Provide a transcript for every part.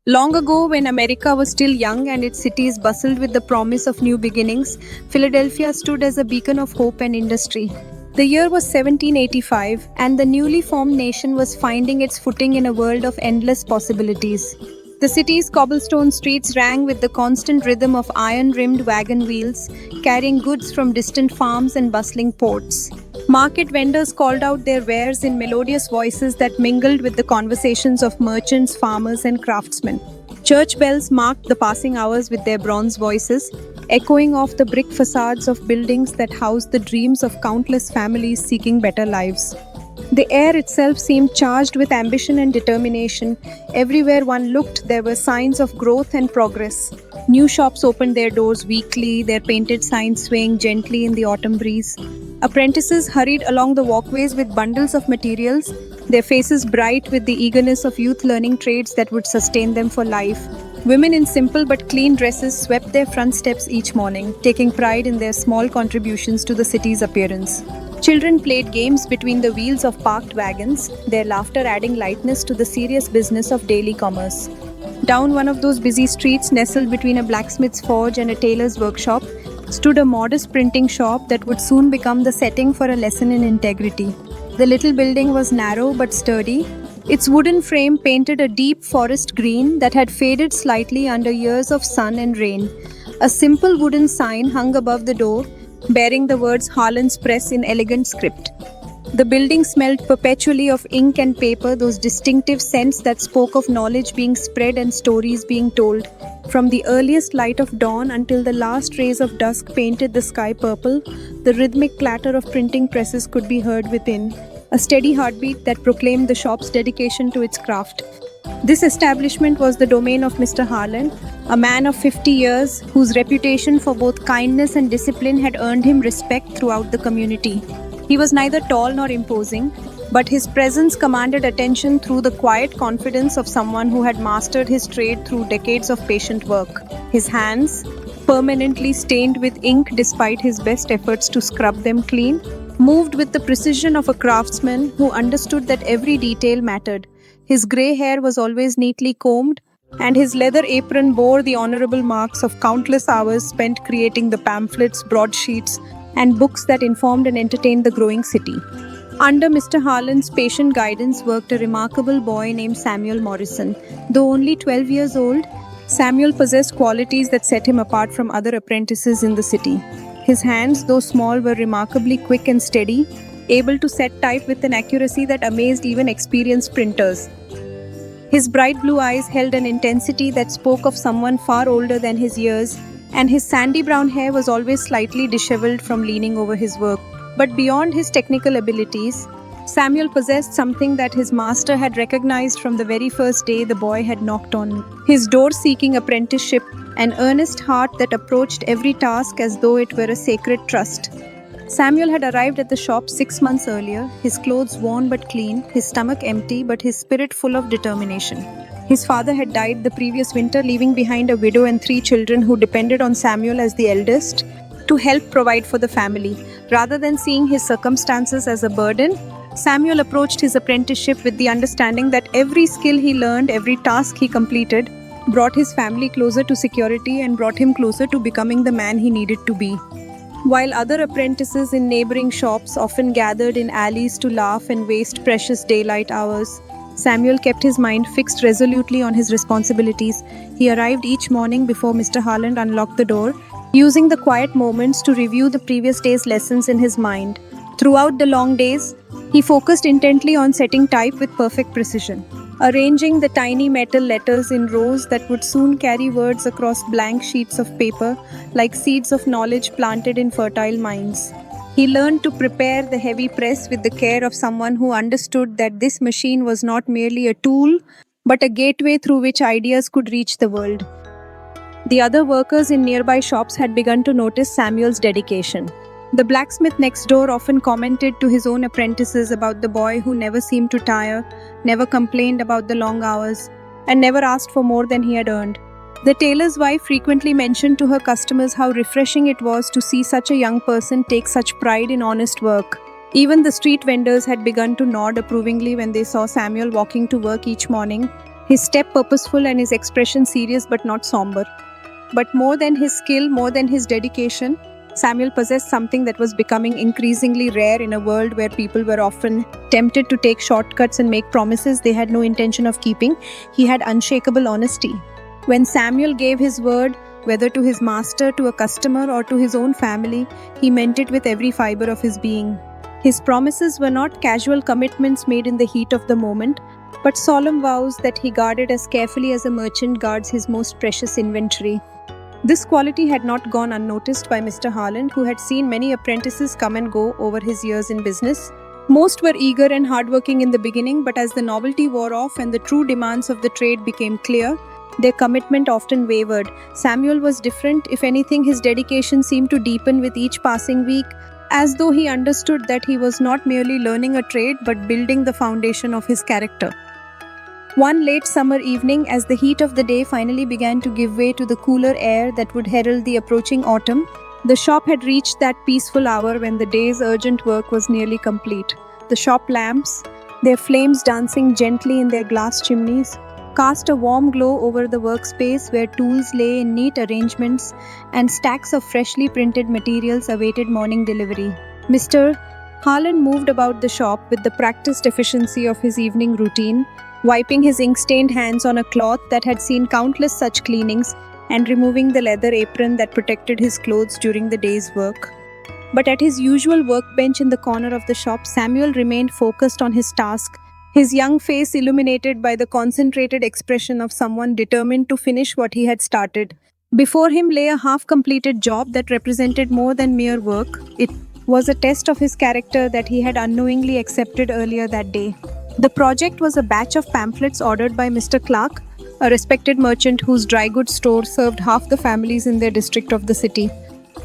Long ago, when America was still young and its cities bustled with the promise of new beginnings, Philadelphia stood as a beacon of hope and industry. The year was 1785, and the newly formed nation was finding its footing in a world of endless possibilities. The city's cobblestone streets rang with the constant rhythm of iron rimmed wagon wheels, carrying goods from distant farms and bustling ports. Market vendors called out their wares in melodious voices that mingled with the conversations of merchants, farmers, and craftsmen. Church bells marked the passing hours with their bronze voices, echoing off the brick facades of buildings that housed the dreams of countless families seeking better lives. The air itself seemed charged with ambition and determination. Everywhere one looked, there were signs of growth and progress. New shops opened their doors weekly, their painted signs swaying gently in the autumn breeze. Apprentices hurried along the walkways with bundles of materials, their faces bright with the eagerness of youth learning trades that would sustain them for life. Women in simple but clean dresses swept their front steps each morning, taking pride in their small contributions to the city's appearance. Children played games between the wheels of parked wagons, their laughter adding lightness to the serious business of daily commerce. Down one of those busy streets, nestled between a blacksmith's forge and a tailor's workshop, stood a modest printing shop that would soon become the setting for a lesson in integrity. The little building was narrow but sturdy. Its wooden frame painted a deep forest green that had faded slightly under years of sun and rain. A simple wooden sign hung above the door, bearing the words Harlan's Press in elegant script. The building smelled perpetually of ink and paper, those distinctive scents that spoke of knowledge being spread and stories being told. From the earliest light of dawn until the last rays of dusk painted the sky purple, the rhythmic clatter of printing presses could be heard within, a steady heartbeat that proclaimed the shop's dedication to its craft. This establishment was the domain of Mr. Harlan, a man of 50 years whose reputation for both kindness and discipline had earned him respect throughout the community. He was neither tall nor imposing, but his presence commanded attention through the quiet confidence of someone who had mastered his trade through decades of patient work. His hands, permanently stained with ink despite his best efforts to scrub them clean, moved with the precision of a craftsman who understood that every detail mattered. His grey hair was always neatly combed, and his leather apron bore the honorable marks of countless hours spent creating the pamphlets, broadsheets, and books that informed and entertained the growing city. Under Mr. Harlan's patient guidance worked a remarkable boy named Samuel Morrison. Though only 12 years old, Samuel possessed qualities that set him apart from other apprentices in the city. His hands, though small, were remarkably quick and steady, able to set type with an accuracy that amazed even experienced printers. His bright blue eyes held an intensity that spoke of someone far older than his years, and his sandy brown hair was always slightly disheveled from leaning over his work. But beyond his technical abilities, Samuel possessed something that his master had recognized from the very first day the boy had knocked on his door seeking apprenticeship, an earnest heart that approached every task as though it were a sacred trust. Samuel had arrived at the shop 6 months earlier, his clothes worn but clean, his stomach empty but his spirit full of determination. His father had died the previous winter, leaving behind a widow and 3 children who depended on Samuel as the eldest to help provide for the family. Rather than seeing his circumstances as a burden, Samuel approached his apprenticeship with the understanding that every skill he learned, every task he completed, brought his family closer to security and brought him closer to becoming the man he needed to be. While other apprentices in neighboring shops often gathered in alleys to laugh and waste precious daylight hours, Samuel kept his mind fixed resolutely on his responsibilities. He arrived each morning before Mr. Harlan unlocked the door, using the quiet moments to review the previous day's lessons in his mind. Throughout the long days, he focused intently on setting type with perfect precision, arranging the tiny metal letters in rows that would soon carry words across blank sheets of paper like seeds of knowledge planted in fertile minds. He learned to prepare the heavy press with the care of someone who understood that this machine was not merely a tool, but a gateway through which ideas could reach the world. The other workers in nearby shops had begun to notice Samuel's dedication. The blacksmith next door often commented to his own apprentices about the boy who never seemed to tire, never complained about the long hours, and never asked for more than he had earned. The tailor's wife frequently mentioned to her customers how refreshing it was to see such a young person take such pride in honest work. Even the street vendors had begun to nod approvingly when they saw Samuel walking to work each morning, his step purposeful and his expression serious but not somber. But more than his skill, more than his dedication, Samuel possessed something that was becoming increasingly rare in a world where people were often tempted to take shortcuts and make promises they had no intention of keeping. He had unshakable honesty. When Samuel gave his word, whether to his master, to a customer, or to his own family, he meant it with every fiber of his being. His promises were not casual commitments made in the heat of the moment, but solemn vows that he guarded as carefully as a merchant guards his most precious inventory. This quality had not gone unnoticed by Mr. Harland, who had seen many apprentices come and go over his years in business. Most were eager and hardworking in the beginning, but as the novelty wore off and the true demands of the trade became clear, their commitment often wavered. Samuel was different. If anything, his dedication seemed to deepen with each passing week, as though he understood that he was not merely learning a trade but building the foundation of his character. One late summer evening, as the heat of the day finally began to give way to the cooler air that would herald the approaching autumn, the shop had reached that peaceful hour when the day's urgent work was nearly complete. The shop lamps, their flames dancing gently in their glass chimneys, cast a warm glow over the workspace where tools lay in neat arrangements and stacks of freshly printed materials awaited morning delivery. Mr. Harland moved about the shop with the practiced efficiency of his evening routine, wiping his ink-stained hands on a cloth that had seen countless such cleanings and removing the leather apron that protected his clothes during the day's work. But at his usual workbench in the corner of the shop, Samuel remained focused on his task, his young face illuminated by the concentrated expression of someone determined to finish what he had started. Before him lay a half-completed job that represented more than mere work. It was a test of his character that he had unknowingly accepted earlier that day. The project was a batch of pamphlets ordered by Mr. Clark, a respected merchant whose dry goods store served half the families in their district of the city.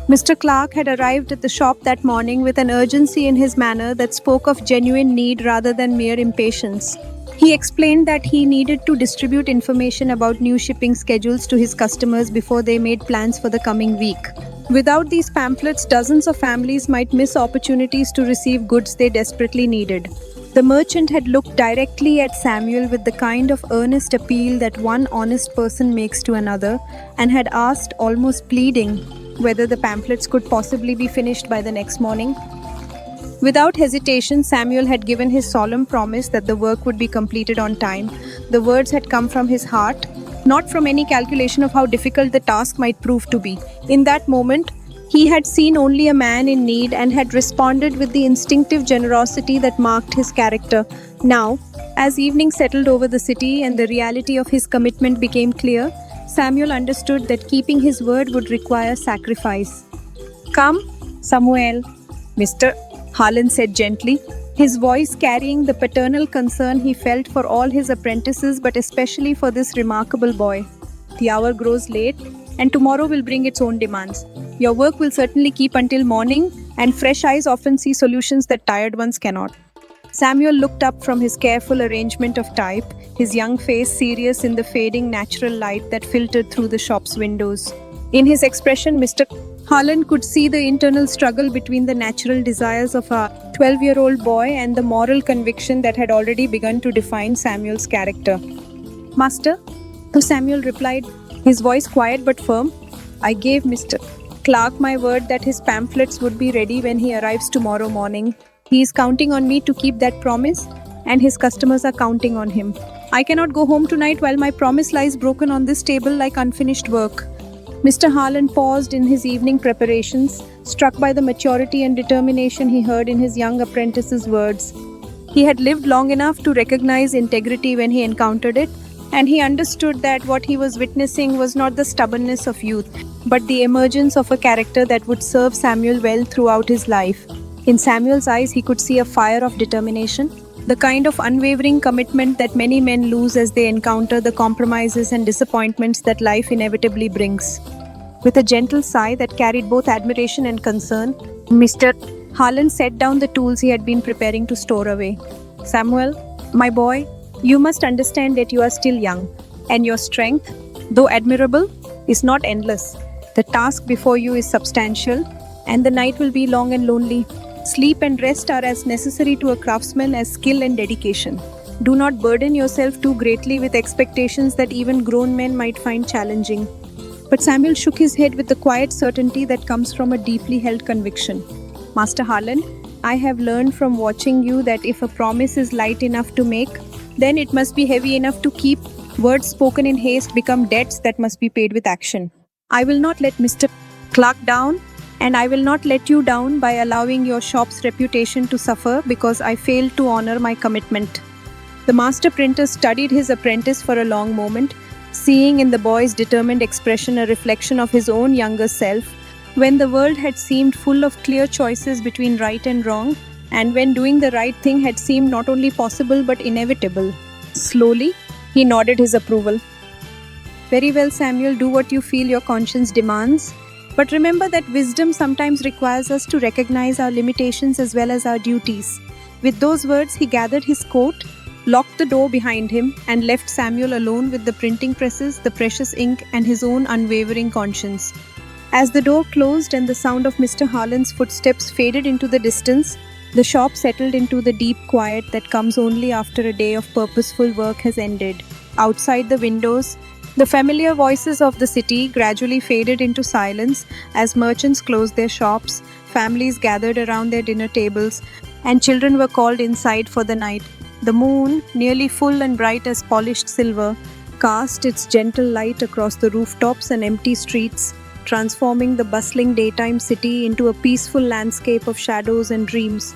Mr. Clark had arrived at the shop that morning with an urgency in his manner that spoke of genuine need rather than mere impatience. He explained that he needed to distribute information about new shipping schedules to his customers before they made plans for the coming week. Without these pamphlets, dozens of families might miss opportunities to receive goods they desperately needed. The merchant had looked directly at Samuel with the kind of earnest appeal that one honest person makes to another, and had asked, almost pleading, whether the pamphlets could possibly be finished by the next morning. Without hesitation, Samuel had given his solemn promise that the work would be completed on time. The words had come from his heart, not from any calculation of how difficult the task might prove to be. In that moment, he had seen only a man in need and had responded with the instinctive generosity that marked his character. Now, as evening settled over the city and the reality of his commitment became clear, Samuel understood that keeping his word would require sacrifice. "Come, Samuel," Mr. Harland said gently, his voice carrying the paternal concern he felt for all his apprentices but especially for this remarkable boy. "The hour grows late, and tomorrow will bring its own demands. Your work will certainly keep until morning, and fresh eyes often see solutions that tired ones cannot." Samuel looked up from his careful arrangement of type, his young face serious in the fading natural light that filtered through the shop's windows. In his expression, Mr. Harland could see the internal struggle between the natural desires of a 12-year-old boy and the moral conviction that had already begun to define Samuel's character. "Master," though Samuel replied, his voice quiet but firm, "I gave Mr. Clark my word that his pamphlets would be ready when he arrives tomorrow morning. He is counting on me to keep that promise, and his customers are counting on him. I cannot go home tonight while my promise lies broken on this table like unfinished work." Mr. Harland paused in his evening preparations, struck by the maturity and determination he heard in his young apprentice's words. He had lived long enough to recognize integrity when he encountered it, and he understood that what he was witnessing was not the stubbornness of youth, but the emergence of a character that would serve Samuel well throughout his life. In Samuel's eyes, he could see a fire of determination, the kind of unwavering commitment that many men lose as they encounter the compromises and disappointments that life inevitably brings. With a gentle sigh that carried both admiration and concern, Mr. Harland set down the tools he had been preparing to store away. "Samuel, my boy, you must understand that you are still young, and your strength, though admirable, is not endless. The task before you is substantial, and the night will be long and lonely. Sleep and rest are as necessary to a craftsman as skill and dedication. Do not burden yourself too greatly with expectations that even grown men might find challenging. But Samuel shook his head with the quiet certainty that comes from a deeply held conviction. Master Harlan, I have learned from watching you that if a promise is light enough to make, then it must be heavy enough to keep. Words spoken in haste become debts that must be paid with action. I will not let Mr. Clark down, and I will not let you down by allowing your shop's reputation to suffer because I failed to honor my commitment. The master printer studied his apprentice for a long moment, seeing in the boy's determined expression a reflection of his own younger self, when the world had seemed full of clear choices between right and wrong, and when doing the right thing had seemed not only possible but inevitable. Slowly, he nodded his approval. Very well, Samuel, do what you feel your conscience demands. But remember that wisdom sometimes requires us to recognize our limitations as well as our duties. With those words, he gathered his coat, locked the door behind him, and left Samuel alone with the printing presses, the precious ink, and his own unwavering conscience. As the door closed and the sound of Mr. Harlan's footsteps faded into the distance, the shop settled into the deep quiet that comes only after a day of purposeful work has ended. Outside the windows, the familiar voices of the city gradually faded into silence as merchants closed their shops, families gathered around their dinner tables, and children were called inside for the night. The moon, nearly full and bright as polished silver, cast its gentle light across the rooftops and empty streets, transforming the bustling daytime city into a peaceful landscape of shadows and dreams.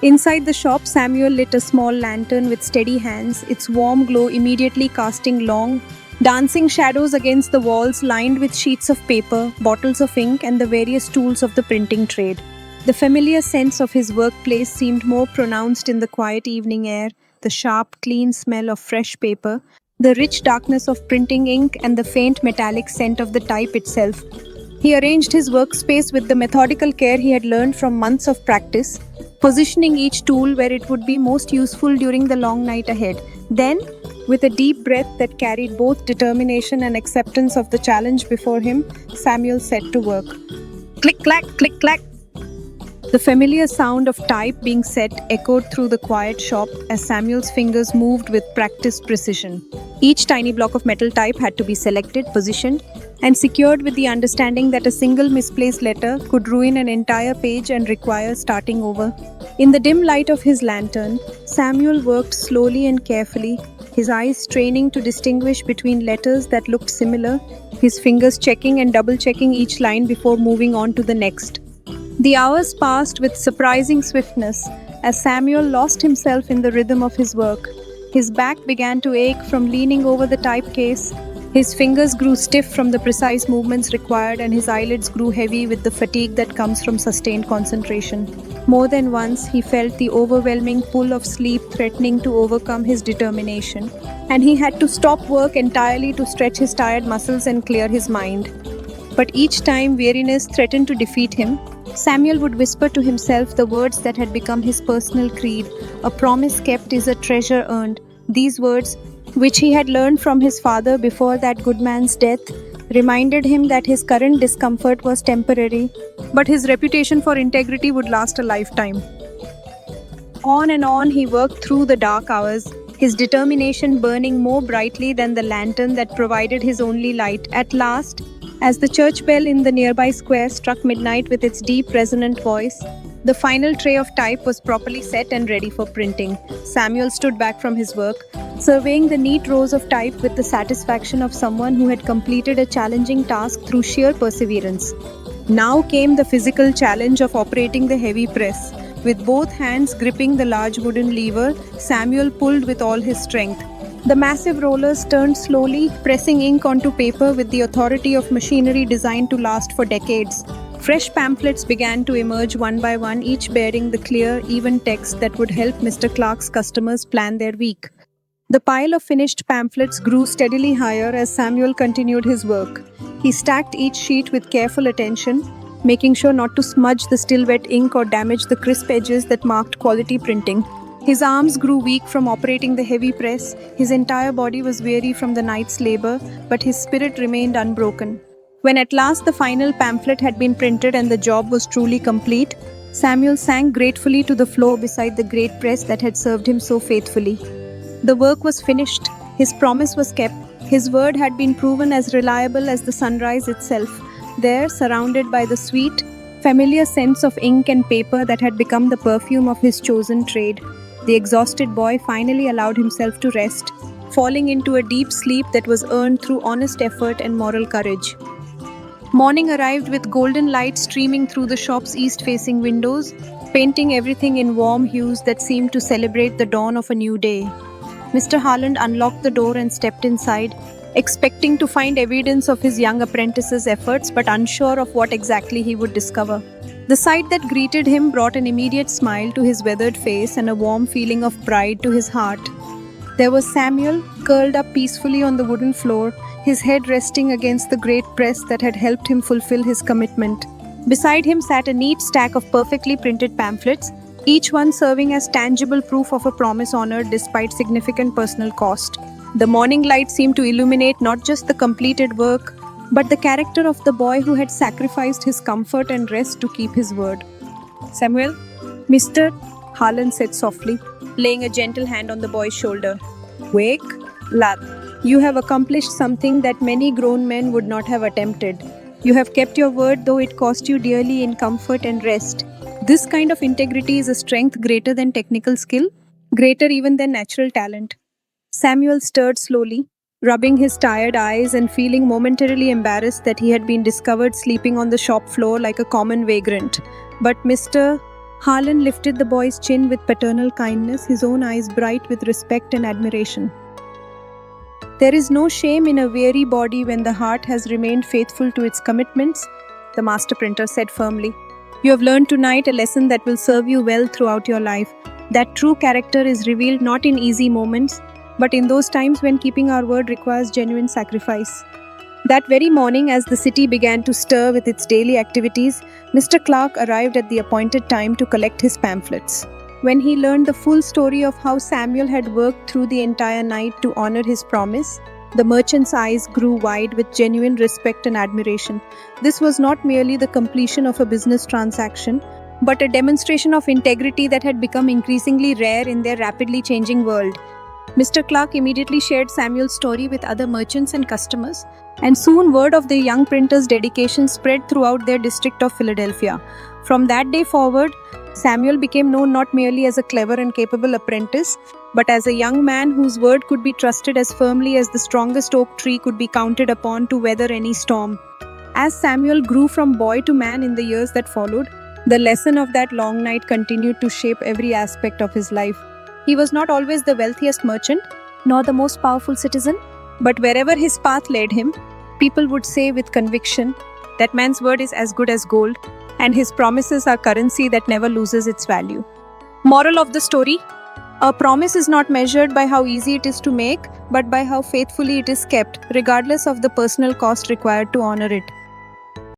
Inside the shop, Samuel lit a small lantern with steady hands, its warm glow immediately casting long, dancing shadows against the walls lined with sheets of paper, bottles of ink, and the various tools of the printing trade. The familiar sense of his workplace seemed more pronounced in the quiet evening air, the sharp, clean smell of fresh paper, the rich darkness of printing ink, and the faint metallic scent of the type itself. He arranged his workspace with the methodical care he had learned from months of practice, positioning each tool where it would be most useful during the long night ahead. Then, with a deep breath that carried both determination and acceptance of the challenge before him, Samuel set to work. Click, clack, click, clack. The familiar sound of type being set echoed through the quiet shop as Samuel's fingers moved with practiced precision. Each tiny block of metal type had to be selected, positioned, and secured with the understanding that a single misplaced letter could ruin an entire page and require starting over. In the dim light of his lantern, Samuel worked slowly and carefully, his eyes straining to distinguish between letters that looked similar, his fingers checking and double-checking each line before moving on to the next. The hours passed with surprising swiftness as Samuel lost himself in the rhythm of his work. His back began to ache from leaning over the type case, his fingers grew stiff from the precise movements required, and his eyelids grew heavy with the fatigue that comes from sustained concentration. More than once, he felt the overwhelming pull of sleep threatening to overcome his determination, and he had to stop work entirely to stretch his tired muscles and clear his mind. But each time weariness threatened to defeat him, Samuel would whisper to himself the words that had become his personal creed. A promise kept is a treasure earned. These words, which he had learned from his father before that good man's death, reminded him that his current discomfort was temporary, but his reputation for integrity would last a lifetime. On and on he worked through the dark hours, his determination burning more brightly than the lantern that provided his only light. At last, as the church bell in the nearby square struck midnight with its deep, resonant voice, the final tray of type was properly set and ready for printing. Samuel stood back from his work, surveying the neat rows of type with the satisfaction of someone who had completed a challenging task through sheer perseverance. Now came the physical challenge of operating the heavy press. With both hands gripping the large wooden lever, Samuel pulled with all his strength. The massive rollers turned slowly, pressing ink onto paper with the authority of machinery designed to last for decades. Fresh pamphlets began to emerge one by one, each bearing the clear, even text that would help Mr. Clark's customers plan their week. The pile of finished pamphlets grew steadily higher as Samuel continued his work. He stacked each sheet with careful attention, making sure not to smudge the still wet ink or damage the crisp edges that marked quality printing. His arms grew weak from operating the heavy press, his entire body was weary from the night's labor, but his spirit remained unbroken. When at last the final pamphlet had been printed and the job was truly complete, Samuel sank gratefully to the floor beside the great press that had served him so faithfully. The work was finished. His promise was kept. His word had been proven as reliable as the sunrise itself. There, surrounded by the sweet, familiar scents of ink and paper that had become the perfume of his chosen trade, the exhausted boy finally allowed himself to rest, falling into a deep sleep that was earned through honest effort and moral courage. Morning arrived with golden light streaming through the shop's east-facing windows, painting everything in warm hues that seemed to celebrate the dawn of a new day. Mr. Harland unlocked the door and stepped inside, expecting to find evidence of his young apprentice's efforts but unsure of what exactly he would discover. The sight that greeted him brought an immediate smile to his weathered face and a warm feeling of pride to his heart. There was Samuel, curled up peacefully on the wooden floor, his head resting against the great press that had helped him fulfill his commitment. Beside him sat a neat stack of perfectly printed pamphlets, each one serving as tangible proof of a promise honored despite significant personal cost. The morning light seemed to illuminate not just the completed work, but the character of the boy who had sacrificed his comfort and rest to keep his word. "Samuel," Mr. Harland said softly, laying a gentle hand on the boy's shoulder. "Wake, lad. You have accomplished something that many grown men would not have attempted. You have kept your word though it cost you dearly in comfort and rest. This kind of integrity is a strength greater than technical skill, greater even than natural talent." Samuel stirred slowly, rubbing his tired eyes and feeling momentarily embarrassed that he had been discovered sleeping on the shop floor like a common vagrant. But Mr. Harland lifted the boy's chin with paternal kindness, his own eyes bright with respect and admiration. "There is no shame in a weary body when the heart has remained faithful to its commitments," the master printer said firmly. "You have learned tonight a lesson that will serve you well throughout your life. That true character is revealed not in easy moments, but in those times when keeping our word requires genuine sacrifice." That very morning, as the city began to stir with its daily activities, Mr. Clark arrived at the appointed time to collect his pamphlets. When he learned the full story of how Samuel had worked through the entire night to honor his promise, the merchant's eyes grew wide with genuine respect and admiration. This was not merely the completion of a business transaction, but a demonstration of integrity that had become increasingly rare in their rapidly changing world. Mr. Clark immediately shared Samuel's story with other merchants and customers, and soon word of the young printer's dedication spread throughout their district of Philadelphia. From that day forward, Samuel became known not merely as a clever and capable apprentice, but as a young man whose word could be trusted as firmly as the strongest oak tree could be counted upon to weather any storm. As Samuel grew from boy to man in the years that followed, the lesson of that long night continued to shape every aspect of his life. He was not always the wealthiest merchant, nor the most powerful citizen, but wherever his path led him, people would say with conviction that man's word is as good as gold, and his promises are currency that never loses its value. Moral of the story: a promise is not measured by how easy it is to make, but by how faithfully it is kept, regardless of the personal cost required to honor it.